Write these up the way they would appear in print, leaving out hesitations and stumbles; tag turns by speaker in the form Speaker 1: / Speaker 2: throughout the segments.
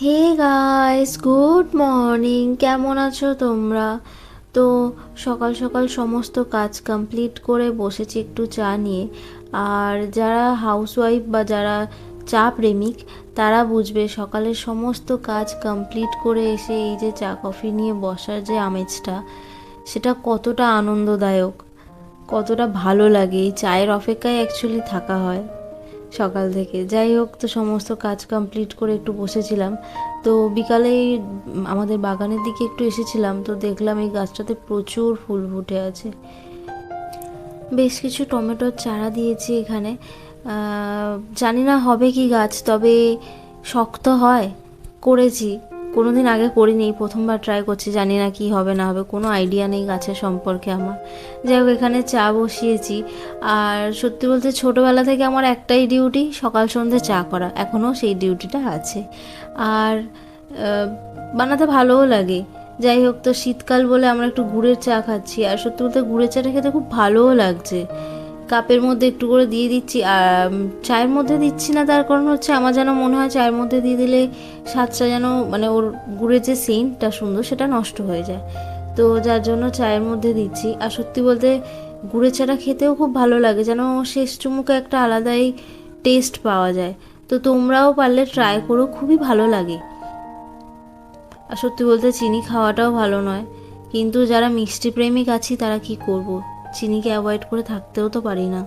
Speaker 1: Hey guys, good morning. কেমন আছো তোমরা? তো সকাল সকাল সমস্ত কাজ কমপ্লিট করে বসেছি একটু চা নিয়ে। আর যারা হাউসওয়াইফ বা যারা চা প্রেমিক তারা বুঝবে সকালের সমস্ত কাজ কমপ্লিট করে এসে এই যে চা কফি নিয়ে বসার যে আমেজটা, সেটা কতটা আনন্দদায়ক, কতটা ভালো লাগে। এই চায়ের অপেক্ষায় অ্যাকচুয়ালি থাকা হয় সকাল থেকে। যাই হোক, তো সমস্ত কাজ কমপ্লিট করে একটু বসেছিলাম। তো বিকালে আমাদের বাগানের দিকে একটু এসেছিলাম, তো দেখলাম এই গাছটাতে প্রচুর ফুল ফুটে আছে। বেশ কিছু টমেটোর চারা দিয়েছি এখানে। জানি না হবে কি গাছ, তবে শক্ত হয়। করেছি, কোনো দিন আগে করিনি, প্রথমবার ট্রাই করছি। জানি না কি হবে না হবে, কোনো আইডিয়া নেই গাছের সম্পর্কে আমার। যাই হোক, এখানে চা বসিয়েছি। আর সত্যি বলতে ছোটোবেলা থেকে আমার একটাই ডিউটি, সকাল সন্ধ্যে চা করা। এখনও সেই ডিউটিটা আছে। আর বানাতে ভালোও লাগে। যাই হোক, তো শীতকাল বলে আমরা একটু গুড়ের চা খাচ্ছি। আর সত্যি বলতে গুড়ের চাটা খেতে খুব ভালোও লাগছে। কাপের মধ্যে একটু করে দিয়ে দিচ্ছি। আর চায়ের মধ্যে দিচ্ছি না, তার কারণ হচ্ছে আমার যেন মনে হয় চায়ের মধ্যে দিয়ে দিলে স্বাদটা যেন, মানে ওর গুড়ের যে সেন্টটা সুন্দর, সেটা নষ্ট হয়ে যায়। তো যার জন্য চায়ের মধ্যে দিচ্ছি। আর সত্যি বলতে গুড়ের চাটা খেতেও খুব ভালো লাগে, যেন শেষ চুমুকে একটা আলাদাই টেস্ট পাওয়া যায়। তো তোমরাও পারলে ট্রাই করো, খুবই ভালো লাগে। আর সত্যি বলতে চিনি খাওয়াটাও ভালো নয়, কিন্তু যারা মিষ্টি প্রেমিক আছি তারা কি করব, চিনিকে অ্যাভয়েড করে থাকতেও তো পারি না।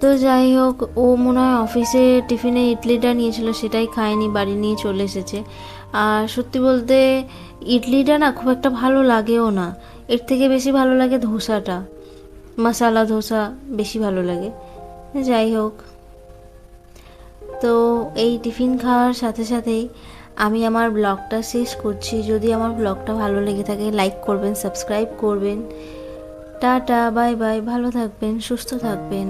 Speaker 1: তো যাই হোক, ও মনে হয় অফিসে টিফিনে ইডলিটা নিয়েছিল, সেটাই খায়নি, বাড়ি নিয়ে চলে এসেছে। আর সত্যি বলতে ইডলিটা না খুব একটা ভালো লাগেও না। এর থেকে বেশি ভালো লাগে ধোসাটা, মশালা ধোসা বেশি ভালো লাগে। যাই হোক, তো এই টিফিন খাওয়ার সাথে সাথেই আমি আমার ব্লগটা শেষ করছি। যদি আমার ব্লগটা ভালো লেগে থাকে লাইক করবেন, সাবস্ক্রাইব করবেন। টাটা, বাই বাই, ভালো থাকবেন, সুস্থ থাকবেন।